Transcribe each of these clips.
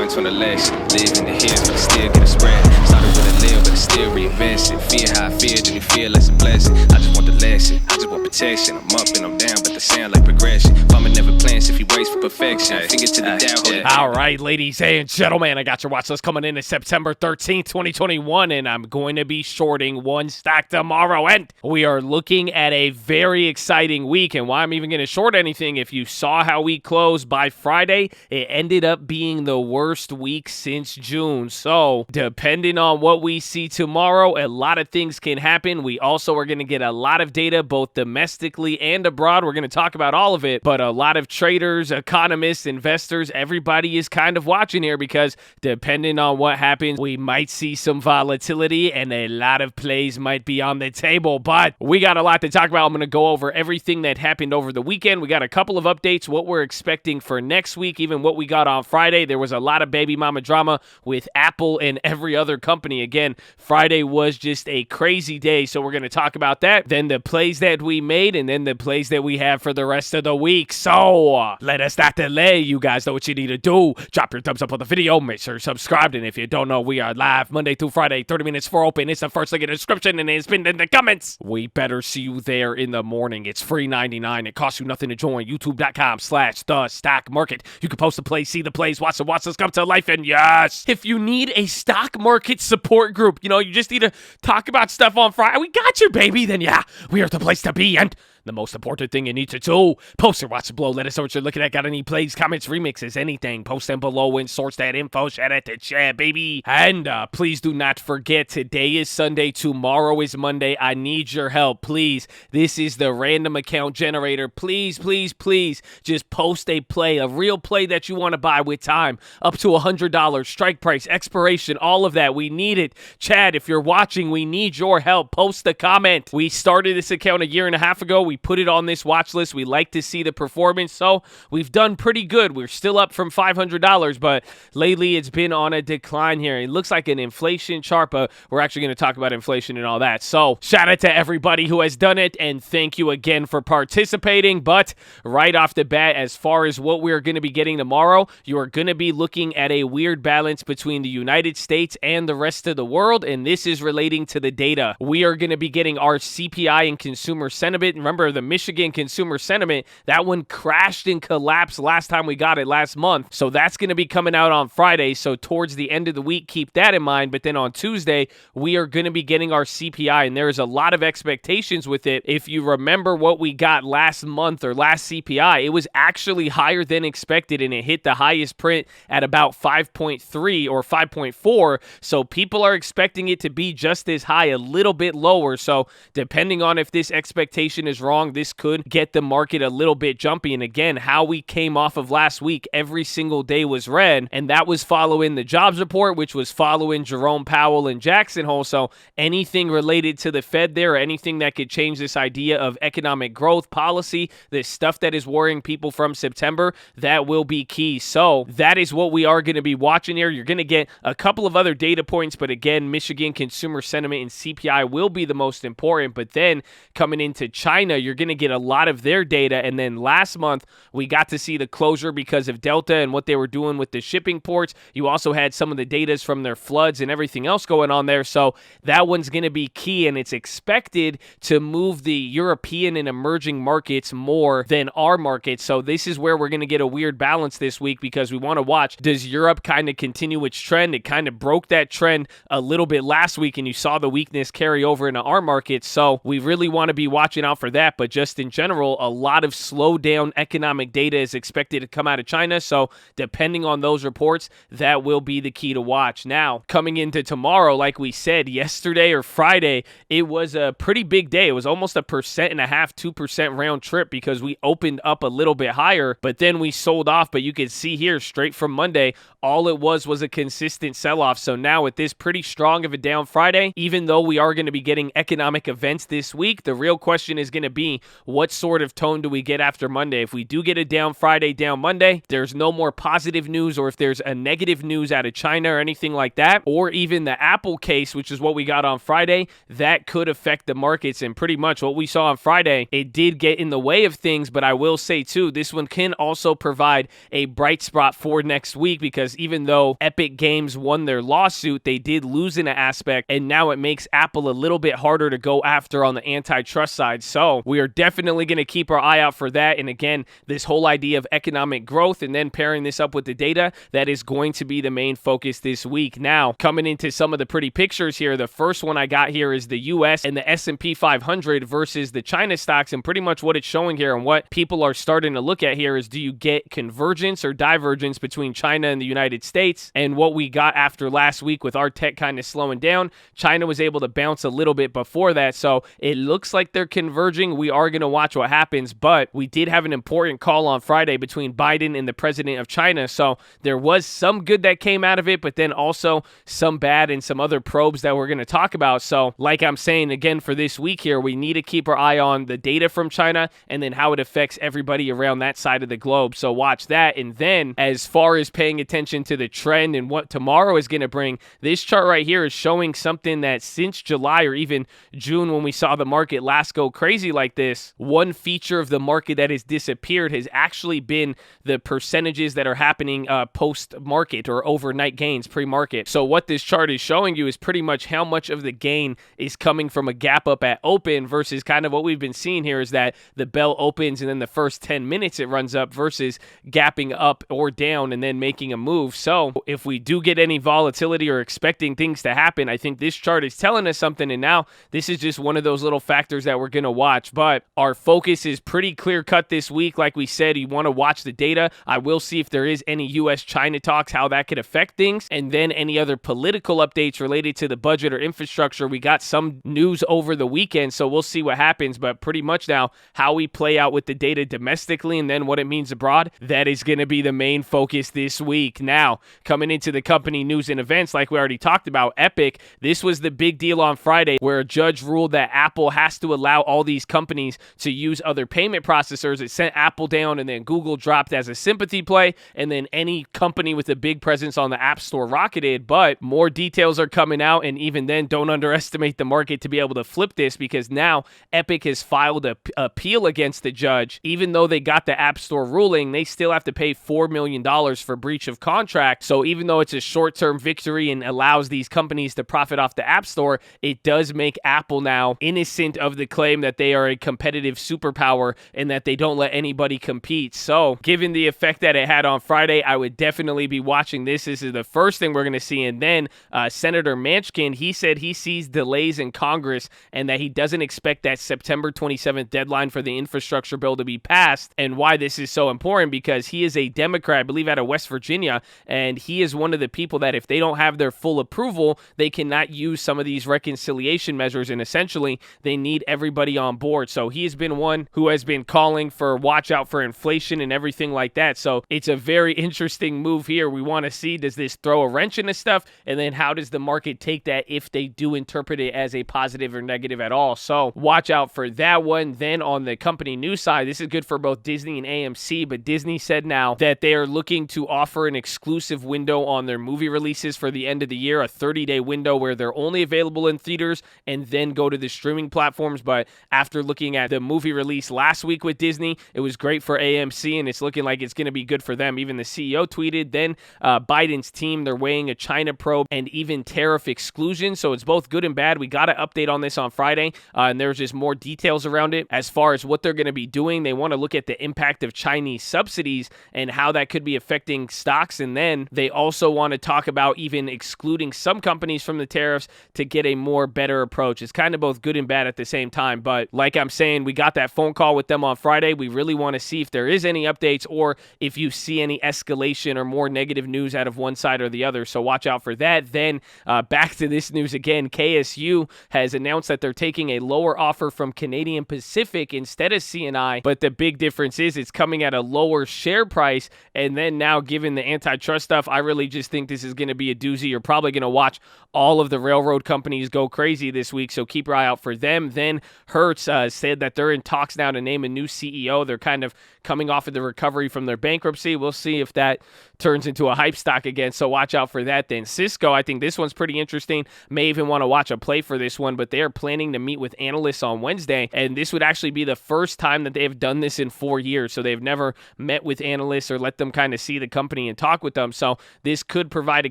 points on the less. Live in the hills, but I still get a spread. Started with a little, but I still reinvest it. Fear how I feel, then you feel like a blessing. I just want the lesson, I just want protection. I'm up and I'm down, but they sound like progression. Farmer never plans if he waits for perfection. Finger to the down, hold it. All right, ladies and gentlemen, I got your watch list coming in at September 13th, 2021, and I'm going to be shorting one stock tomorrow. And we are looking at a very exciting week. And why I'm even going to short anything, if you saw how we closed by Friday, it ended up being the worst week since June. So depending on what we see tomorrow, a lot of things can happen. We also are going to get a lot of data, both domestically and abroad. We're going to talk about all of it, but a lot of traders, economists, investors, everybody is kind of watching here because depending on what happens, we might see some volatility and a lot of plays might be on the table. But we got a lot to talk about. I'm going to go over everything that happened over the weekend. We got a couple of updates, what we're expecting for next week, even what we got on Friday. There was a lot of baby mama drama with Apple and every other company. Again, Friday was just a crazy day, so we're going to talk about that. Then the plays that we made, and then the plays that we have for the rest of the week. So let us not delay. You guys know what you need to do. Drop your thumbs up on the video. Make sure you're subscribed. And if you don't know, we are live Monday through Friday, 30 minutes for open. It's the first link in the description, and it's pinned in the comments. We better see you there in the morning. It's free $99. It costs you nothing to join. YouTube.com/the-stock-market. You can post the plays, see the plays, watch this come to life. And yes, if you need a stock market support group, you just need to talk about stuff on Friday. We got you, baby. Then yeah, we are the place to be. And the most important thing you need to do, post your watch below. Let us know what you're looking at. Got any plays, comments, remixes, anything. Post them below and source that info. Shout out to chat, baby. And please do not forget, today is Sunday. Tomorrow is Monday. I need your help, please. This is the random account generator. Please, please, please, just post a play, a real play that you want to buy with time. Up to $100, strike price, expiration, all of that. We need it. Chad, if you're watching, we need your help. Post the comment. We started this account a year and a half ago. We put it on this watch list. We like to see the performance, so we've done pretty good. We're still up from $500, but lately it's been on a decline here. It looks like an inflation chart, but we're actually going to talk about inflation and all that. So shout out to everybody who has done it, and thank you again for participating. But right off the bat, as far as what we're going to be getting tomorrow, you are going to be looking at a weird balance between the United States and the rest of the world, and this is relating to the data. We are going to be getting our CPI and consumer sentiment. Remember, the Michigan consumer sentiment, that one crashed and collapsed last time we got it last month. So that's going to be coming out on Friday. So towards the end of the week, keep that in mind. But then on Tuesday, we are going to be getting our CPI, and there is a lot of expectations with it. If you remember what we got last month or last CPI, it was actually higher than expected, and it hit the highest print at about 5.3 or 5.4. So people are expecting it to be just as high, a little bit lower. So depending on if this expectation is wrong, this could get the market a little bit jumpy. And again, how we came off of last week, every single day was red, and that was following the jobs report, which was following Jerome Powell and Jackson Hole. So anything related to the Fed there, or anything that could change this idea of economic growth policy, this stuff that is worrying people from September, that will be key. So that is what we are going to be watching here. You're going to get a couple of other data points, but again, Michigan consumer sentiment and CPI will be the most important. But then coming into China, you're going to get a lot of their data. And then last month, we got to see the closure because of Delta and what they were doing with the shipping ports. You also had some of the data from their floods and everything else going on there. So that one's going to be key, and it's expected to move the European and emerging markets more than our markets. So this is where we're going to get a weird balance this week, because we want to watch, does Europe kind of continue its trend? It kind of broke that trend a little bit last week, and you saw the weakness carry over into our markets. So we really want to be watching out for that. But just in general, a lot of slowdown economic data is expected to come out of China. So depending on those reports, that will be the key to watch. Now, coming into tomorrow, like we said, yesterday or Friday, it was a pretty big day. It was almost 1.5%, 2% round trip, because we opened up a little bit higher, but then we sold off. But you can see here, straight from Monday, all it was a consistent sell-off. So now with this pretty strong of a down Friday, even though we are going to be getting economic events this week, the real question is going to be, be. What sort of tone do we get after Monday? If we do get a down Friday, down Monday, there's no more positive news, or if there's a negative news out of China or anything like that, or even the Apple case, which is what we got on Friday, that could affect the markets. And pretty much what we saw on Friday, it did get in the way of things, but I will say too, this one can also provide a bright spot for next week, because even though Epic Games won their lawsuit, they did lose in an aspect, and now it makes Apple a little bit harder to go after on the antitrust side. So we are definitely going to keep our eye out for that. And again, this whole idea of economic growth and then pairing this up with the data, that is going to be the main focus this week. Now, coming into some of the pretty pictures here, the first one I got here is the US and the S&P 500 versus the China stocks, and pretty much what it's showing here and what people are starting to look at here is, do you get convergence or divergence between China and the United States? And what we got after last week with our tech kind of slowing down, China was able to bounce a little bit before that, so it looks like they're converging. We are going to watch what happens, but we did have an important call on Friday between Biden and the president of China, so there was some good that came out of it, but then also some bad and some other probes that we're going to talk about. So like I'm saying again, for this week here, we need to keep our eye on the data from China and then how it affects everybody around that side of the globe. So watch that. And then as far as paying attention to the trend and what tomorrow is going to bring, this chart right here is showing something that since July or even June, when we saw the market last go crazy like this, one feature of the market that has disappeared has actually been the percentages that are happening post-market or overnight gains pre-market. So what this chart is showing you is pretty much how much of the gain is coming from a gap up at open versus kind of what we've been seeing here is that the bell opens and then the first 10 minutes it runs up versus gapping up or down and then making a move. So if we do get any volatility or expecting things to happen, I think this chart is telling us something. And now this is just one of those little factors that we're going to watch. But our focus is pretty clear cut this week. Like we said, you want to watch the data. I will see if there is any US-China talks, how that could affect things. And then any other political updates related to the budget or infrastructure. We got some news over the weekend, so we'll see what happens. But pretty much now, how we play out with the data domestically and then what it means abroad, that is going to be the main focus this week. Now, coming into the company news and events, like we already talked about, Epic, this was the big deal on Friday where a judge ruled that Apple has to allow all these companies to use other payment processors. It sent Apple down, and then Google dropped as a sympathy play, and then any company with a big presence on the App Store rocketed. But more details are coming out, and even then, don't underestimate the market to be able to flip this, because now Epic has filed an appeal against the judge. Even though they got the App Store ruling, they still have to pay $4 million for breach of contract. So even though it's a short-term victory and allows these companies to profit off the App Store, it does make Apple now innocent of the claim that they are a competitive superpower and that they don't let anybody compete. So given the effect that it had on Friday, I would definitely be watching this. This is the first thing we're going to see. And then Senator Manchin, he said he sees delays in Congress and that he doesn't expect that September 27th deadline for the infrastructure bill to be passed. And why this is so important, because he is a Democrat, I believe out of West Virginia, and he is one of the people that if they don't have their full approval, they cannot use some of these reconciliation measures, and essentially they need everybody on board. So he has been one who has been calling for watch out for inflation and everything like that. So it's a very interesting move here. We want to see, does this throw a wrench into stuff? And then how does the market take that if they do interpret it as a positive or negative at all? So watch out for that one. Then on the company news side, this is good for both Disney and AMC, but Disney said now that they are looking to offer an exclusive window on their movie releases for the end of the year, a 30-day window where they're only available in theaters and then go to the streaming platforms. But after looking at the movie release last week with Disney, it was great for AMC, and it's looking like it's going to be good for them. Even the CEO tweeted, then Biden's team, they're weighing a China probe and even tariff exclusion. So it's both good and bad. We got an update on this on Friday, and there's just more details around it. As far as what they're going to be doing, they want to look at the impact of Chinese subsidies and how that could be affecting stocks. And then they also want to talk about even excluding some companies from the tariffs to get a more better approach. It's kind of both good and bad at the same time. But like I'm saying, we got that phone call with them on Friday. We really want to see if there is any updates or if you see any escalation or more negative news out of one side or the other. So watch out for that. Then back to this news again. KSU has announced that they're taking a lower offer from Canadian Pacific instead of CNI. But the big difference is it's coming at a lower share price. And then now, given the antitrust stuff, I really just think this is going to be a doozy. You're probably going to watch all of the railroad companies go crazy this week, so keep your eye out for them. Then Hertz, said that they're in talks now to name a new CEO. They're kind of coming off of the recovery from their bankruptcy. We'll see if that turns into a hype stock again, so watch out for that. Then Cisco, I think this one's pretty interesting. May even want to watch a play for this one, but they are planning to meet with analysts on Wednesday, and this would actually be the first time that they have done this in 4 years. So they've never met with analysts or let them kind of see the company and talk with them. So this could provide a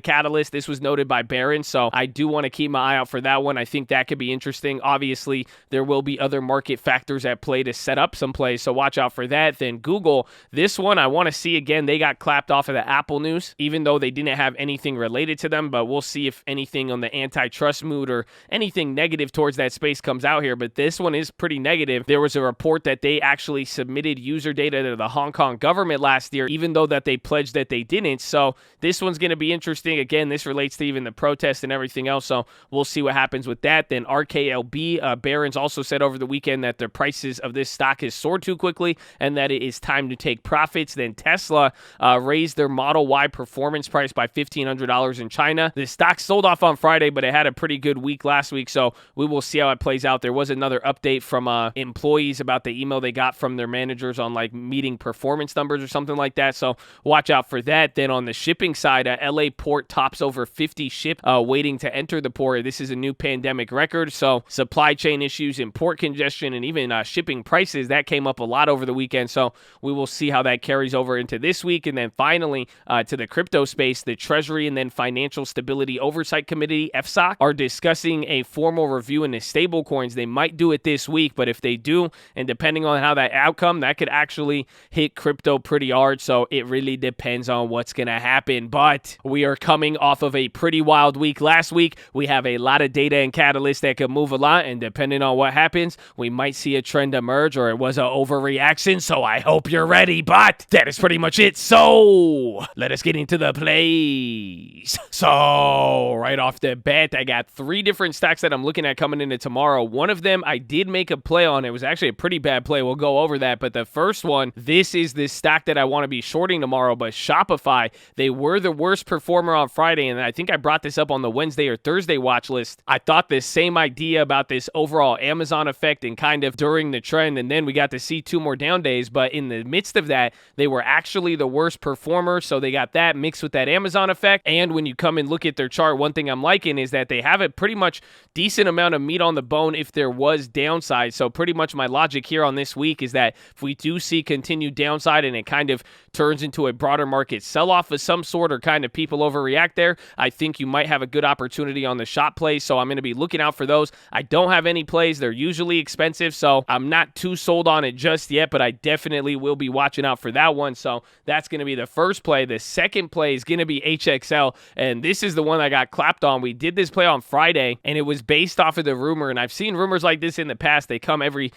catalyst. This was noted by Barron, so I do want to keep my eye out for that one. I think that could be interesting. Obviously, there will be other market factors at play to set up some plays, so watch out for that. Then Google, this one I want to see again. They got clapped off of the Apple news, even though they didn't have anything related to them, but we'll see if anything on the antitrust mood or anything negative towards that space comes out here. But this one is pretty negative. There was a report that they actually submitted user data to the Hong Kong government last year, even though that they pledged that they didn't. So this one's going to be interesting. Again, this relates to even the protest and everything else, so we'll see what happens with that. Then RKLB, Barron's also said over the weekend that the prices of this stock has soared too quickly and that it is time to take profits. Then Tesla raised their Model Y performance price by $1,500 in China. The stock sold off on Friday, but it had a pretty good week last week, so we will see how it plays out. There was another update from employees about the email they got from their managers on like meeting performance numbers or something like that, so watch out for that. Then on the shipping side, LA port tops over 50 ship waiting to enter the port. This is a new pandemic record, so supply chain issues and port congestion and even shipping prices, that came up a lot over the weekend, so we will see how that carries over into this week. And then finally, to the crypto space, the Treasury and then Financial Stability Oversight Committee, FSOC, are discussing a formal review into stablecoins. They might do it this week, but if they do, and depending on how that outcome, that could actually hit crypto pretty hard, so it really depends on what's going to happen. But we are coming off of a pretty wild week last week. We have a lot of data and catalysts that could move a lot, and depending on what happens, we might see a trend emerge, or it was an overreaction, so I hope you're ready. But that is pretty much it, so let us get into the plays. So right off the bat, I got 3 different stocks that I'm looking at coming into tomorrow. One of them I did make a play on. It was actually a pretty bad play. We'll go over that, but the first one, this is the stock that I want to be shorting tomorrow, but Shopify, they were the worst performer on Friday, and I think I brought this up on the Wednesday or Thursday watch list. I thought this same idea about this overall Amazon effect and kind of during the trend, and then we got to see 2 more down days, but in the midst of that, they were actually the worst performer, so they got that mixed with that Amazon effect. And when you come and look at their chart, one thing I'm liking is that they have a pretty much decent amount of meat on the bone if there was downside. So pretty much my logic here on this week is that if we do see continued downside and it kind of turns into a broader market sell-off of some sort, or kind of people overreact there, I think you might have a good opportunity on the shop plays, so I'm going to be looking out for those. I don't have any plays. They're usually expensive, so I'm not too sold on it just yet, but I definitely will be watching out for that one. So that's going to be the first play. The second play is going to be HXL, and this is the one I got clapped on. We did this play on Friday, and it was based off of the rumor, and I've seen rumors like this in the past. They come every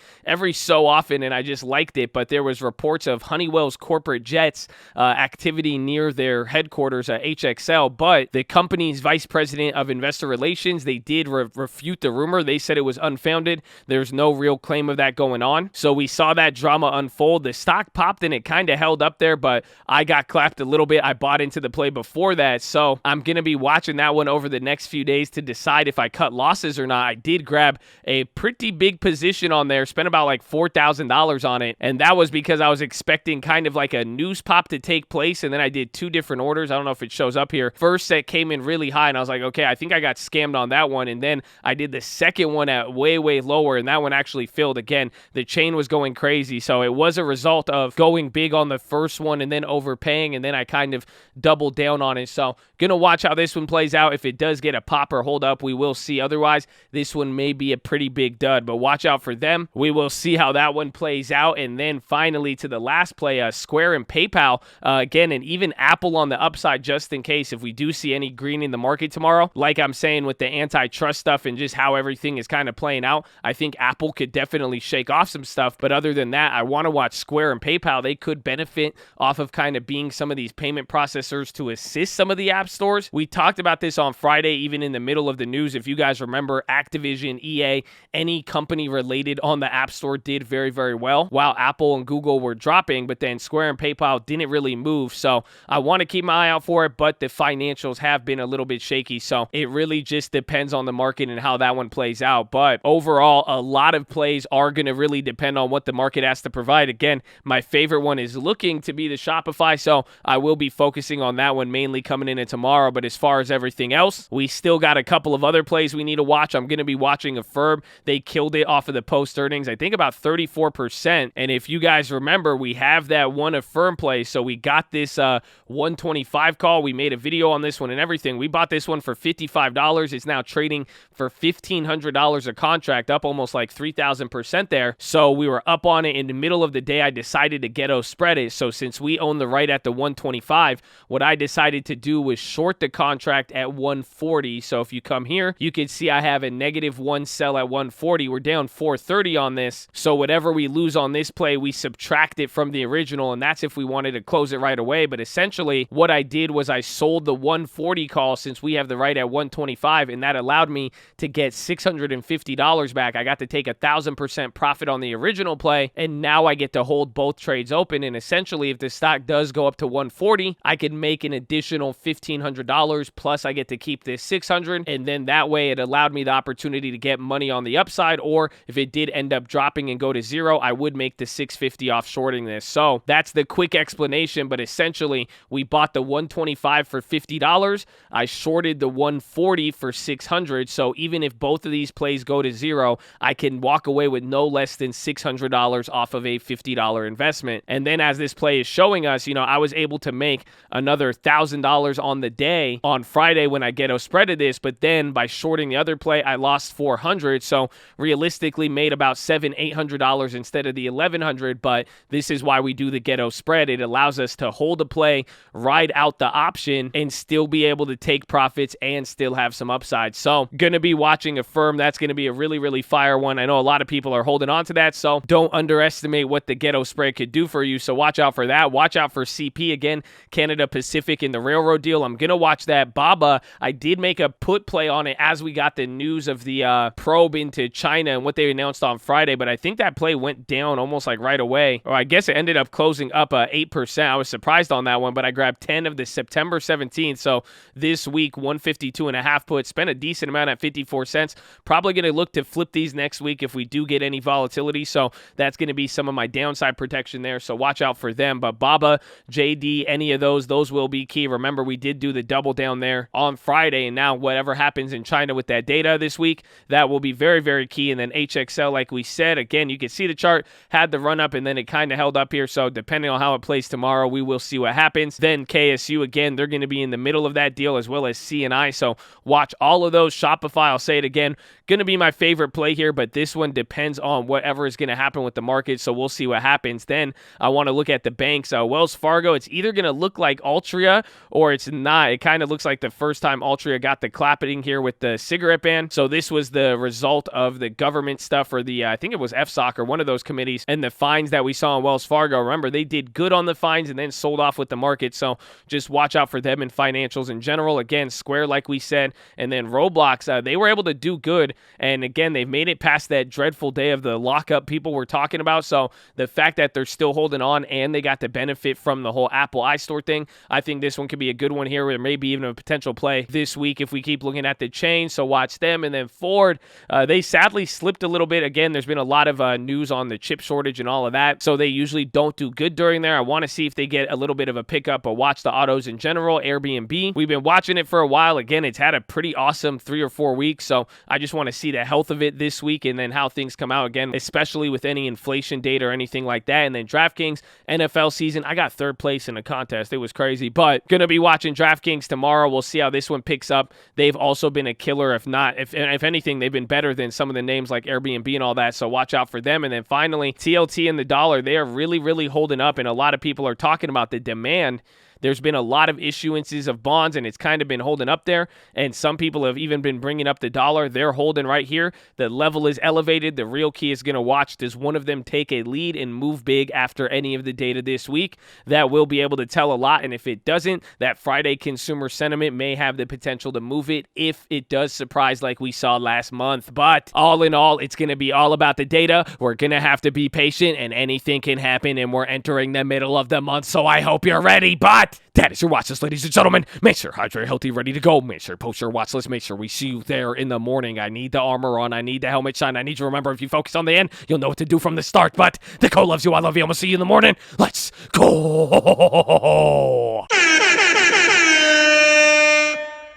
so often, and I just liked it, but there was reports of Honeywell's corporate jets activity near their headquarters at HXL, but the company's vice president of investor relations, they did refute the rumor. They said it was unfounded. There's no real claim of that going on. So we saw that drama unfold. The stock popped and it kind of held up there, but I got clapped a little bit. I bought into the play before that, so I'm going to be watching that one over the next few days to decide if I cut losses or not. I did grab a pretty big position on there, spent about like $4,000 on it, and that was because I was expecting kind of like a news pop to take place, and then I did 2 different orders. I don't know if it shows up here. First set came in really high, and I was like, okay, I think I got scammed on that one, and then I did the second one at way lower, and that one actually filled again. The chain was going crazy, so it was a result of going big on the first one and then overpaying, and then I kind of doubled down on it. So gonna watch how this one plays out. If it does get a pop or hold up, we will see. Otherwise, this one may be a pretty big dud, but watch out for them. We will see how that one plays out. And then finally to the last play, Square and PayPal again, and even Apple on the upside, just in case if we do see any green in the market tomorrow. Like I'm saying, with the antitrust stuff and just how everything is kind of playing out, I think Apple could definitely shake off some stuff. But other than that, I want to watch Square Square and PayPal, they could benefit off of kind of being some of these payment processors to assist some of the app stores. We talked about this on Friday, even in the middle of the news. If you guys remember, Activision, EA, any company related on the App Store did very, very well, while Apple and Google were dropping, but then Square and PayPal didn't really move. So I want to keep my eye out for it, but the financials have been a little bit shaky. So it really just depends on the market and how that one plays out. But overall, a lot of plays are going to really depend on what the market has to provide. Again, my favorite one is looking to be the Shopify, so I will be focusing on that one mainly coming in tomorrow. But as far as everything else, we still got a couple of other plays we need to watch. I'm going to be watching Affirm. They killed it off of the post earnings, I think about 34%. And if you guys remember, we have that one Affirm play. So we got this 125 call. We made a video on this one and everything. We bought this one for $55. It's now trading for $1,500 a contract, up almost like 3,000% there. So we were up on it in the middle of the day. I decided to ghetto spread it. So since we own the right at the 125, what I decided to do was short the contract at 140. So if you come here, you can see I have a -1 sell at 140. We're down 430 on this. So whatever we lose on this play, we subtract it from the original, and that's if we wanted to close it right away. But essentially, what I did was I sold the 140 call since we have the right at 125, and that allowed me to get $650 back. I got to take 1,000% profit on the original play, and now I get to hold both trades open. And essentially, if the stock does go up to 140, I can make an additional $1,500, plus I get to keep this $600, and then that way it allowed me the opportunity to get money on the upside, or if it did end up dropping and go to zero, I would make the $650 off shorting this. So that's the quick explanation, but essentially, we bought the 125 for $50. I shorted the 140 for $600, so even if both of these plays go to zero, I can walk away with no less than $600 off of a $50 investment. And then as this play is showing us, I was able to make another $1,000 on the day on Friday when I ghetto spreaded this, but then by shorting the other play, I lost $400, so realistically made about $700-800 instead of the $1,100. But this is why we do the ghetto spread. It allows us to hold a play, ride out the option, and still be able to take profits and still have some upside. So gonna be watching Affirm. That's gonna be a really, really fire one. I know a lot of people are holding on to that, so don't underestimate what the ghetto spread could do for you. So watch out for that. Watch out for CP again, Canada Pacific in the railroad deal. I'm gonna watch that. BABA, I did make a put play on it as we got the news of the probe into China and what they announced on Friday, but I think that play went down almost like right away, or I guess it ended up closing up 8%. I was surprised on that one, but I grabbed 10 of the September 17th, so this week 152.5 put, spent a decent amount at 54 cents. Probably going to look to flip these next week if we do get any volatility, so that's going to be some of my downside protection there, so watch out for them. But BABA, JD, any of those will be key. Remember, we did do the double down there on Friday, and now whatever happens in China with that data this week, that will be very, very key. And then HXL, like we said, again, you can see the chart had the run up and then it kind of held up here, so depending on how it plays tomorrow, we will see what happens. Then KSU, again, they're going to be in the middle of that deal, as well as CNI, so watch all of those. Shopify, I'll say it again, going to be my favorite play here, but this one depends on whatever is going to happen with the market, so we'll see what happens. Then I want to look at the banks. Wells Fargo, it's either going to look like Altria or it's not. It kind of looks like the first time Altria got the clapping here with the cigarette ban. So this was the result of the government stuff, or the, I think it was FSOC or one of those committees, and the fines that we saw in Wells Fargo. Remember, they did good on the fines and then sold off with the market, so just watch out for them in financials in general. Again, Square, like we said, and then Roblox, they were able to do good, and again, they've made it past that dreadful day of the lockup people were talking about, so the fact that they're still holding on and they got to benefit from the whole Apple iStore thing, I think this one could be a good one here, where maybe even a potential play this week if we keep looking at the chain, so watch them. And then Ford, they sadly slipped a little bit. Again, there's been a lot of news on the chip shortage and all of that, so they usually don't do good during there. I want to see if they get a little bit of a pickup, but watch the autos in general. Airbnb, we've been watching it for a while. Again, it's had a pretty awesome 3 or 4 weeks, so I just want to see the health of it this week and then how things come out again, especially with any inflation data or anything like that. And then DraftKings, NFL season, I got 3rd place in a contest. It was crazy, but gonna be watching DraftKings tomorrow. We'll see how this one picks up. They've also been a killer. If not, if anything, they've been better than some of the names like Airbnb and all that, so watch out for them. And then finally, TLT and the dollar, they are really, really holding up, and a lot of people are talking about the demand. There's been a lot of issuances of bonds, and it's kind of been holding up there. And some people have even been bringing up the dollar. They're holding right here. The level is elevated. The real key is going to watch. Does one of them take a lead and move big after any of the data this week? That will be able to tell a lot. And if it doesn't, that Friday consumer sentiment may have the potential to move it if it does surprise like we saw last month. But all in all, it's going to be all about the data. We're going to have to be patient, and anything can happen, and we're entering the middle of the month, so I hope you're ready. But that is your watch list, ladies and gentlemen. Make sure hydrated, healthy, ready to go. Make sure post your watch list. Make sure we see you there in the morning. I need the armor on. I need the helmet shine. I need you to remember, if you focus on the end, you'll know what to do from the start. But the code loves you. I love you. I'm going to see you in the morning. Let's go.